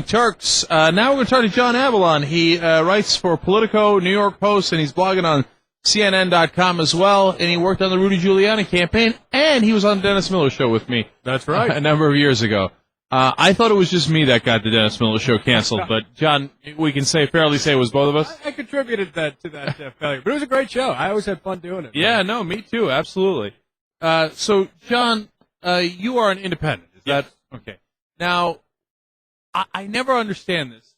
Turks. Now we're going to talk to John Avalon. He writes for Politico, New York Post, and he's blogging on CNN.com as well. And he worked on the Rudy Giuliani campaign, and he was on the Dennis Miller Show with me. That's right. A number of years ago. I thought it was just me that got the Dennis Miller Show canceled, but John, we can fairly say it was both of us. I contributed to that failure, but it was a great show. I always had fun doing it. Yeah, no, me too, absolutely. So, John, you are an independent. Is that okay? Now, I never understand this.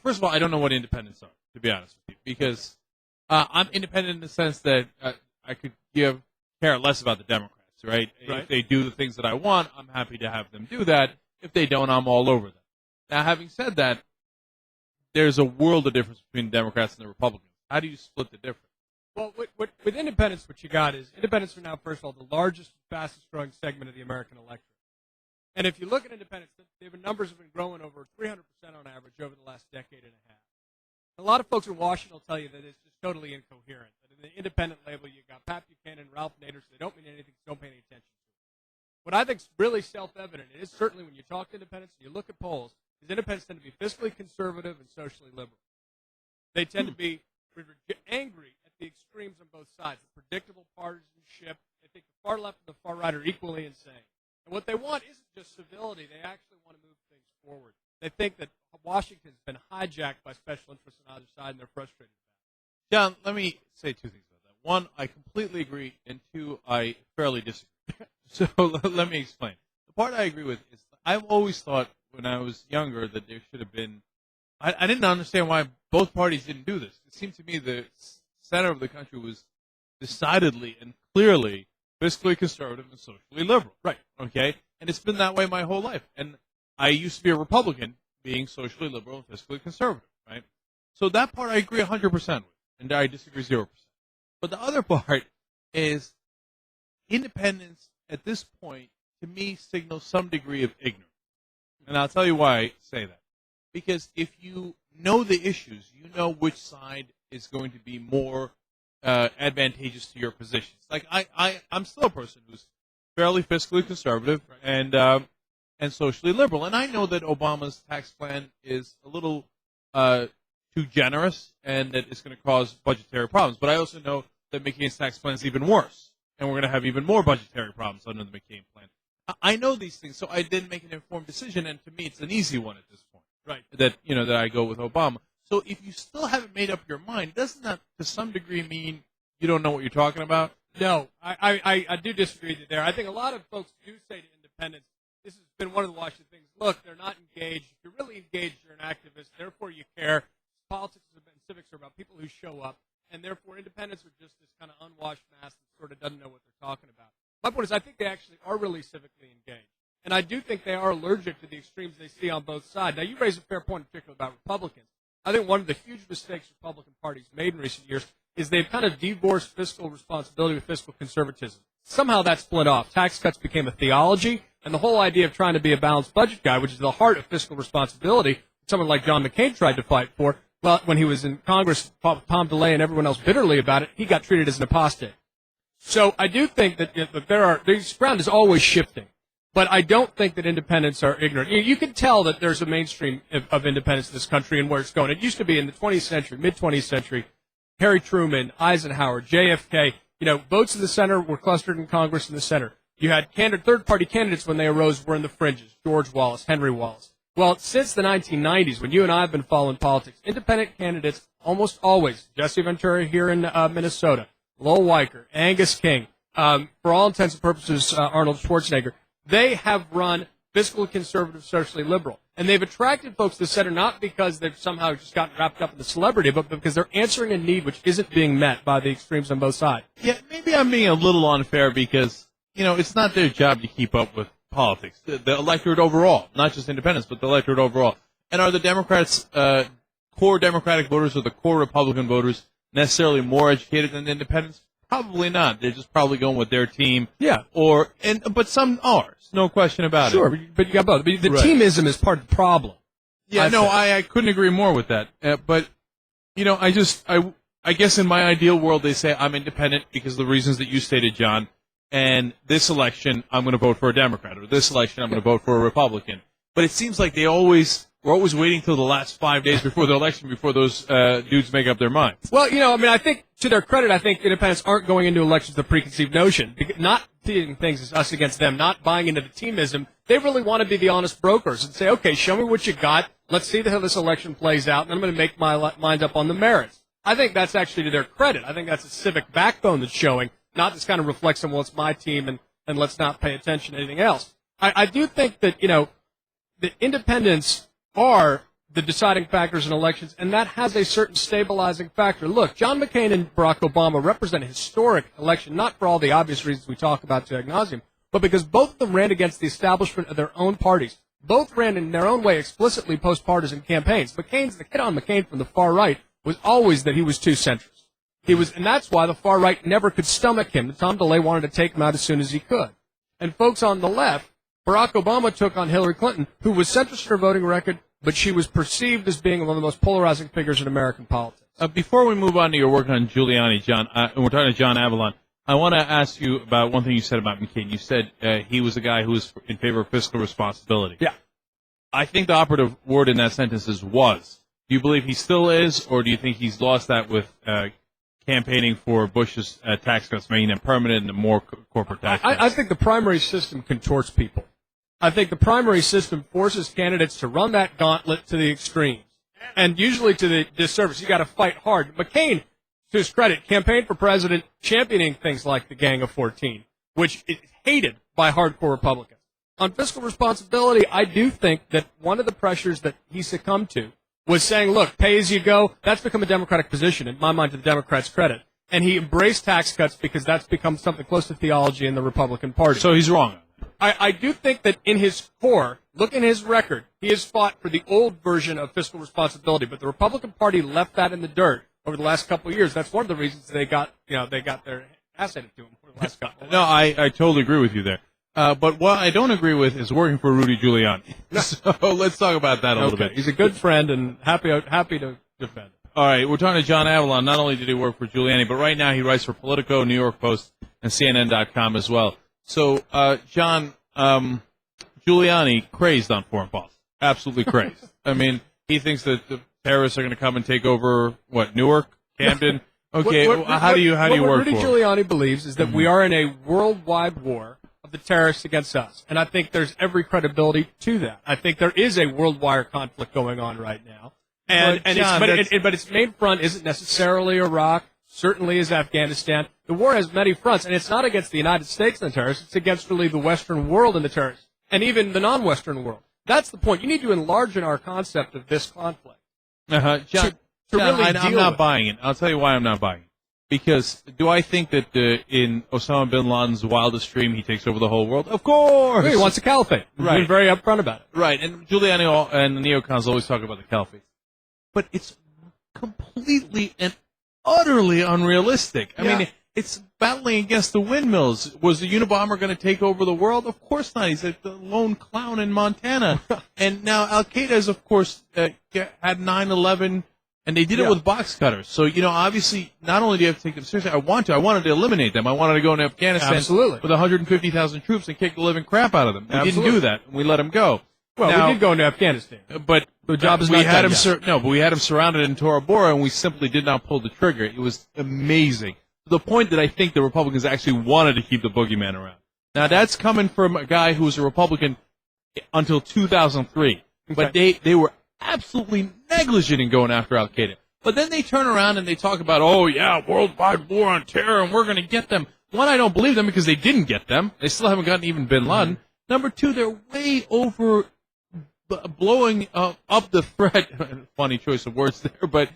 First of all, I don't know what independents are, to be honest with you, because I'm independent in the sense that I could care less about the Democrats, right? If they do the things that I want, I'm happy to have them do that. If they don't, I'm all over them. Now, having said that, there's a world of difference between the Democrats and the Republicans. How do you split the difference? Well, with independents, what you got is independents are now, first of all, the largest, fastest-growing segment of the American electorate. And if you look at independents, their numbers have been growing over 300% on average over the last decade and a half. A lot of folks in Washington will tell you that it's just totally incoherent. That in the independent label, you've got Pat Buchanan and Ralph Nader, so they don't mean anything, so don't pay any attention to it. What I think is really self-evident, and it's certainly when you talk to independents and you look at polls, is independents tend to be fiscally conservative and socially liberal. They tend to be angry at the extremes on both sides, the predictable partisanship. They think the far left and the far right are equally insane. And what they want isn't just civility. They actually want to move things forward. They think that Washington's been hijacked by special interests on either side, and they're frustrated about it. John, let me say two things about that. One, I completely agree, and two, I fairly disagree. So let me explain. The part I agree with is I've always thought when I was younger that there should have been – I didn't understand why both parties didn't do this. It seemed to me the center of the country was decidedly and clearly fiscally conservative and socially liberal. Right. Okay? And it's been that way my whole life. And I used to be a Republican, being socially liberal and fiscally conservative, right? So that part I agree 100% with, and I disagree 0%. But the other part is independence at this point, to me, signals some degree of ignorance. And I'll tell you why I say that. Because if you know the issues, you know which side is going to be more advantageous to your positions. Like I'm still a person who's fairly fiscally conservative and socially liberal, and I know that Obama's tax plan is a little too generous and that it's going to cause budgetary problems. But I also know that McCain's tax plan is even worse, and we're going to have even more budgetary problems under the McCain plan. I know these things, so I didn't make an informed decision, and to me, it's an easy one at this point. Right. That I go with Obama. So if you still haven't made up your mind, doesn't that to some degree mean you don't know what you're talking about? No, I do disagree with you there. I think a lot of folks do say to independents, this has been one of the Washington things, look, they're not engaged. If you're really engaged, you're an activist, therefore you care. Politics and civics are about people who show up, and therefore independents are just this kind of unwashed mass that sort of doesn't know what they're talking about. My point is I think they actually are really civically engaged. And I do think they are allergic to the extremes they see on both sides. Now, you raise a fair point, in particular, about Republicans. I think one of the huge mistakes Republican parties made in recent years is they've kind of divorced fiscal responsibility with fiscal conservatism. Somehow that split off. Tax cuts became a theology, and the whole idea of trying to be a balanced budget guy, which is the heart of fiscal responsibility, someone like John McCain tried to fight for, well, when he was in Congress, Tom DeLay and everyone else bitterly about it, he got treated as an apostate. So I do think that this ground is always shifting. But I don't think that independents are ignorant. You can tell that there's a mainstream of independence in this country and where it's going. It used to be in the 20th century, mid-20th century, Harry Truman, Eisenhower, JFK, votes in the center were clustered in Congress in the center. You had third-party candidates when they arose were in the fringes, George Wallace, Henry Wallace. Well, since the 1990s, when you and I have been following politics, independent candidates almost always, Jesse Ventura here in Minnesota, Lowell Weicker, Angus King, for all intents and purposes, Arnold Schwarzenegger, they have run fiscally conservative, socially liberal. And they've attracted folks to the center not because they've somehow just gotten wrapped up in the celebrity, but because they're answering a need which isn't being met by the extremes on both sides. Yeah, maybe I'm being a little unfair because, it's not their job to keep up with politics. The electorate overall, not just independents, but the electorate overall. And are the Democrats, core Democratic voters or the core Republican voters necessarily more educated than the independents? Probably not. They're just probably going with their team. Yeah. But some are. No question about it. Sure, but you got both. But the teamism is part of the problem. Yeah, I couldn't agree more with that. But I guess in my ideal world they say I'm independent because of the reasons that you stated, John. And this election I'm going to vote for a Democrat, or this election I'm going to vote for a Republican. But it seems like they always we're always waiting till the last 5 days before the election before those dudes make up their minds. Well, I think to their credit, I think independents aren't going into elections with a preconceived notion, not seeing things as us against them, not buying into the teamism. They really want to be the honest brokers and say, okay, show me what you got. Let's see how this election plays out, and I'm going to make my mind up on the merits. I think that's actually to their credit. I think that's a civic backbone that's showing, not this kind of reflection, well, it's my team, and let's not pay attention to anything else. I do think that, the independents are the deciding factors in elections, and that has a certain stabilizing factor. Look, John McCain and Barack Obama represent a historic election, not for all the obvious reasons we talk about to ad nauseum, but because both of them ran against the establishment of their own parties. Both ran in their own way explicitly post-partisan campaigns. The hit on McCain from the far right was always that he was too centrist. And that's why the far right never could stomach him. Tom DeLay wanted to take him out as soon as he could. And folks on the left, Barack Obama took on Hillary Clinton, who was centrist in her voting record, but she was perceived as being one of the most polarizing figures in American politics. Before we move on to your work on Giuliani, John, and we're talking to John Avalon, I want to ask you about one thing you said about McCain. You said he was a guy who was in favor of fiscal responsibility. Yeah. I think the operative word in that sentence is was. Do you believe he still is, or do you think he's lost that with campaigning for Bush's tax cuts, making them permanent and more corporate tax cuts? I think the primary system contorts people. I think the primary system forces candidates to run that gauntlet to the extremes, and usually to the disservice. You got to fight hard. McCain, to his credit, campaigned for president championing things like the Gang of 14, which is hated by hardcore Republicans. On fiscal responsibility, I do think that one of the pressures that he succumbed to was saying, look, pay as you go. That's become a Democratic position, in my mind, to the Democrats' credit. And he embraced tax cuts because that's become something close to theology in the Republican Party. So he's wrong. I do think that in his core, look at his record, he has fought for the old version of fiscal responsibility, but the Republican Party left that in the dirt over the last couple of years. That's one of the reasons they got their ass handed to them over the last couple of years. No, I totally agree with you there. But what I don't agree with is working for Rudy Giuliani. So let's talk about that a little bit. He's a good friend and happy to defend. All right, we're talking to John Avalon. Not only did he work for Giuliani, but right now he writes for Politico, New York Post, and CNN.com as well. So, John, Giuliani crazed on foreign policy. Absolutely crazed. I mean, he thinks that the terrorists are going to come and take over, Newark, Camden? Okay, how do you work for What Rudy Giuliani believes is that we are in a worldwide war of the terrorists against us. And I think there's every credibility to that. I think there is a worldwide conflict going on right now. But its main front isn't necessarily Iraq, certainly is Afghanistan. The war has many fronts, and it's not against the United States and the terrorists. It's against really the Western world and the terrorists, and even the non-Western world. That's the point. You need to enlarge in our concept of this conflict. John, I'm not buying it. I'll tell you why I'm not buying it. Because do I think that in Osama bin Laden's wildest dream he takes over the whole world? Of course. He wants a caliphate. Right. He's been very upfront about it. Right, and Giuliani and the neocons always talk about the caliphate. But it's completely and utterly unrealistic. I mean, it's battling against the windmills. Was the Unabomber going to take over the world? Of course not. He's like the lone clown in Montana. And now Al-Qaeda has, of course, had 9/11, and they did it with box cutters. So, obviously, not only do you have to take them seriously, I wanted to eliminate them. I wanted to go into Afghanistan with 150,000 troops and kick the living crap out of them. We didn't do that, and we let them go. Well, we did go into Afghanistan. But the job is not done yet. But we had him surrounded in Tora Bora, and we simply did not pull the trigger. It was amazing. To the point that I think the Republicans actually wanted to keep the boogeyman around. Now, that's coming from a guy who was a Republican until 2003. But they were absolutely negligent in going after Al-Qaeda. But then they turn around and they talk about, worldwide war on terror, and we're going to get them. One, I don't believe them because they didn't get them. They still haven't gotten even bin Laden. Number two, they're way over blowing up the threat. Funny choice of words there, but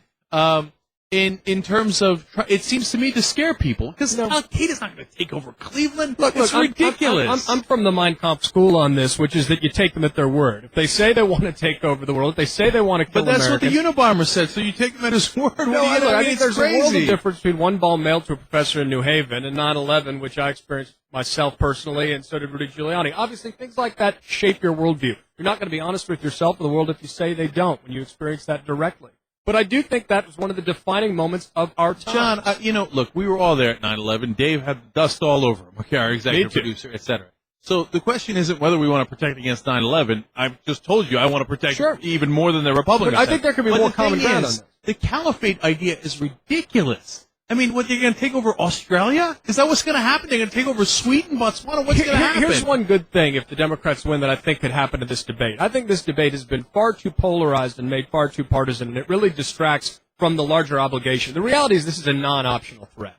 in terms of, it seems to me to scare people because Al-Qaeda's not going to take over Cleveland. It's ridiculous. I'm from the Mein Kampf school on this, which is that you take them at their word. If they say they want to take over the world, if they say they want to kill Americans. But that's Americans, what the Unabomber said, so you take them at his word. I think there's crazy. a world of difference between one ball mailed to a professor in New Haven and 9/11, which I experienced myself personally, and so did Rudy Giuliani. Obviously, things like that shape your worldview. You're not going to be honest with yourself or the world if you say they don't, when you experience that directly. But I do think that was one of the defining moments of our time. John, look, we were all there at 9/11. Dave had dust all over him, our executive producer, etc. So the question isn't whether we want to protect against 9/11. I've just told you I want to protect even more than the Republicans. But I think there could be more common ground on this. The caliphate idea is ridiculous. I mean, what, they're going to take over Australia? Is that what's going to happen? They're going to take over Sweden, Botswana? What's going to happen? Here's one good thing if the Democrats win that I think could happen in this debate. I think this debate has been far too polarized and made far too partisan, and it really distracts from the larger obligation. The reality is this is a non-optional threat.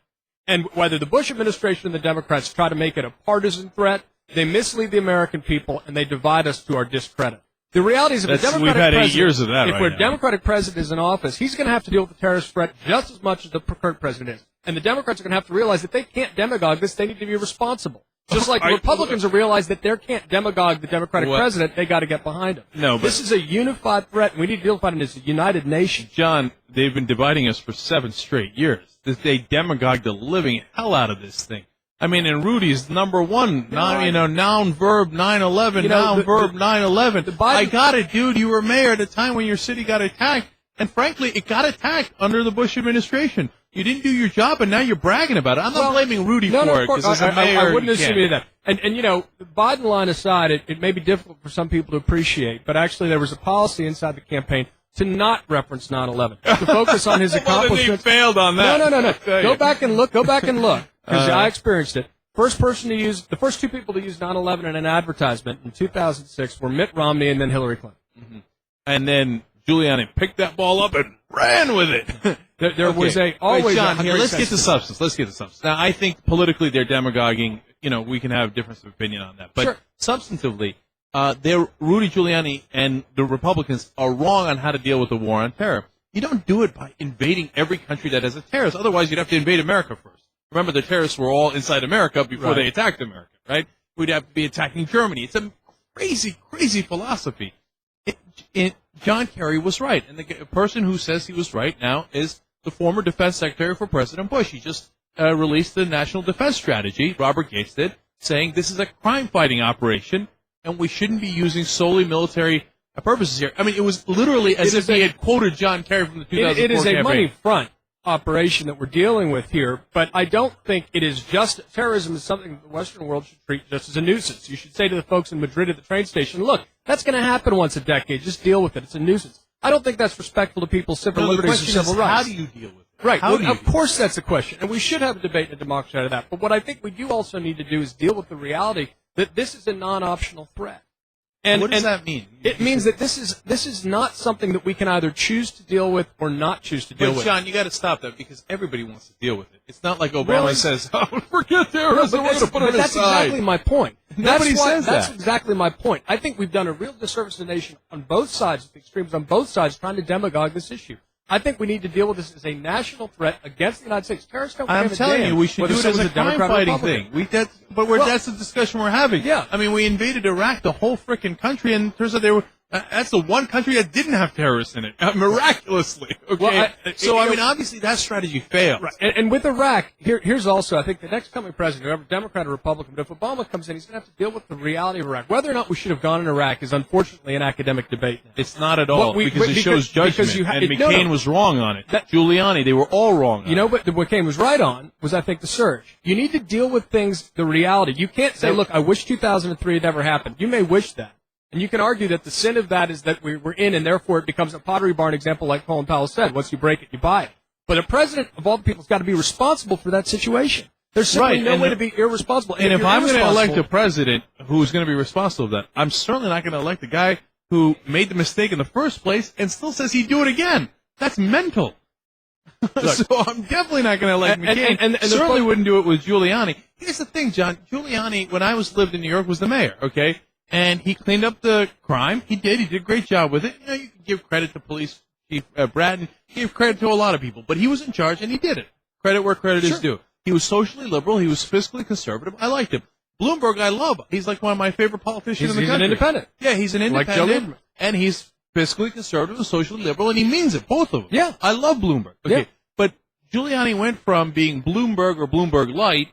And whether the Bush administration and the Democrats try to make it a partisan threat, they mislead the American people, and they divide us to our discredit. The reality is if a Democratic we've had 8 president, years of that if right a now. Democratic president is in office, he's going to have to deal with the terrorist threat just as much as the current president is. And the Democrats are going to have to realize that they can't demagogue this. They need to be responsible. Just like the Republicans have realized that they can't demagogue the Democratic president, they got to get behind him. No, but this is a unified threat, and we need to deal with it as a united nation. John, they've been dividing us for 7 straight years. They demagogued the living hell out of this thing. I mean, and Rudy's number one, noun, verb, 9/11, noun, verb, 9/11. I got it, dude. You were mayor at a time when your city got attacked, and frankly, it got attacked under the Bush administration. You didn't do your job, and now you're bragging about it. I'm not blaming Rudy for it, because as a mayor, I wouldn't assume any of that. And the Biden line aside, it may be difficult for some people to appreciate, but actually there was a policy inside the campaign to not reference 9/11, to focus on his accomplishments. Well, he failed on that. No. Go back and look. Because I experienced it. The first two people to use 9/11 in an advertisement in 2006 were Mitt Romney and then Hillary Clinton. Mm-hmm. And then Giuliani picked that ball up and ran with it. There was always John, a here, let's get to substance. Now, I think politically they're demagoguing. We can have difference of opinion on that. But substantively, Rudy Giuliani and the Republicans are wrong on how to deal with the war on terror. You don't do it by invading every country that has a terrorist. Otherwise, you'd have to invade America first. Remember, the terrorists were all inside America before they attacked America, right? We'd have to be attacking Germany. It's a crazy, crazy philosophy. John Kerry was right, and the person who says he was right now is the former defense secretary for President Bush. He just released the National Defense Strategy, Robert Gates did, saying this is a crime-fighting operation, and we shouldn't be using solely military purposes here. I mean, it was literally as if he had quoted John Kerry from the 2004 campaign. It is a money front operation that we're dealing with here, but I don't think it is just terrorism is something the Western world should treat just as a nuisance. You should say to the folks in Madrid at the train station, look, that's going to happen once a decade. Just deal with it. It's a nuisance. I don't think that's respectful to people's civil liberties and civil rights. How do you deal with it? Right. Of course that's a question, and we should have a debate and a democracy out of that. But what I think we do also need to do is deal with the reality that this is a non-optional threat. And what does that mean? It means that this is not something that we can either choose to deal with or not choose to deal with. But John, you got to stop that because everybody wants to deal with it. It's not like Obama says, "Oh, forget terrorism, we're going to put it aside." That's exactly my point. Nobody says that. That's exactly my point. I think we've done a real disservice to the nation on both sides, the extremes on both sides, trying to demagogue this issue. I think we need to deal with this as a national threat against the United States. Terrorists don't I'm telling you, we should do it as a crime-fighting thing. That's the discussion we're having. Yeah. I mean, we invaded Iraq, the whole freaking country, and it turns out that's the one country that didn't have terrorists in it, miraculously. Okay. Well, obviously that strategy failed. Right. And with Iraq, here's also, I think the next coming president, whoever Democrat or Republican, but if Obama comes in, he's going to have to deal with the reality of Iraq. Whether or not we should have gone in Iraq is unfortunately an academic debate. It's not at all, because it shows judgment, and McCain was wrong on it. Giuliani, they were all wrong on it. But what McCain was right on was, I think, the surge. You need to deal with things, the reality. You can't say, look, I wish 2003 had never happened. You may wish that. And you can argue that the sin of that is that we're in, and therefore it becomes a Pottery Barn example, like Colin Powell said. Once you break it, you buy it. But a president of all the people has got to be responsible for that situation. There's simply no way to be irresponsible. And if I'm going to elect a president who's going to be responsible for that, I'm certainly not going to elect the guy who made the mistake in the first place and still says he'd do it again. That's mental. So I'm definitely not going to elect McCain. And certainly wouldn't do it with Giuliani. Here's the thing, John. Giuliani, when I lived in New York, was the mayor, okay? And he cleaned up the crime. He did a great job with it. You can give credit to Police Chief Bratton. He gave credit to a lot of people. But he was in charge, and he did it. Credit where credit is due. He was socially liberal. He was fiscally conservative. I liked him. Bloomberg, I love. He's like one of my favorite politicians in the country. He's an independent. Yeah, he's an independent. Like and he's fiscally conservative and socially liberal, and he means it, both of them. Yeah. I love Bloomberg. Okay. Yeah. But Giuliani went from being Bloomberg or Bloomberg Light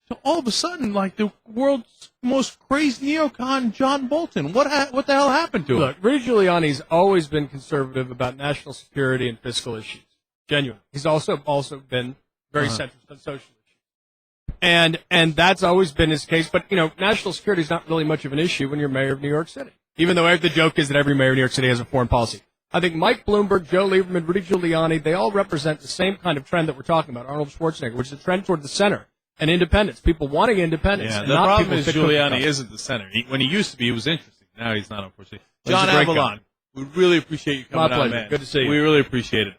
to all of a sudden, like the world's most crazy neocon, John Bolton. What the hell happened to him? Look, Rudy Giuliani's always been conservative about national security and fiscal issues. Genuine. He's also been very centrist on social issues. And that's always been his case. But, national security is not really much of an issue when you're mayor of New York City, even though the joke is that every mayor of New York City has a foreign policy. I think Mike Bloomberg, Joe Lieberman, Rudy Giuliani, they all represent the same kind of trend that we're talking about, Arnold Schwarzenegger, which is a trend toward the center and independence, people wanting independence. Yeah, and the not problem people is that cookie Giuliani cutter. isn't the center. When he used to be, he was interesting. Now he's not, unfortunately. Well, he's John a great guy. Avalon, we really appreciate you coming My on, pleasure. man. Good to see you. We really appreciate it.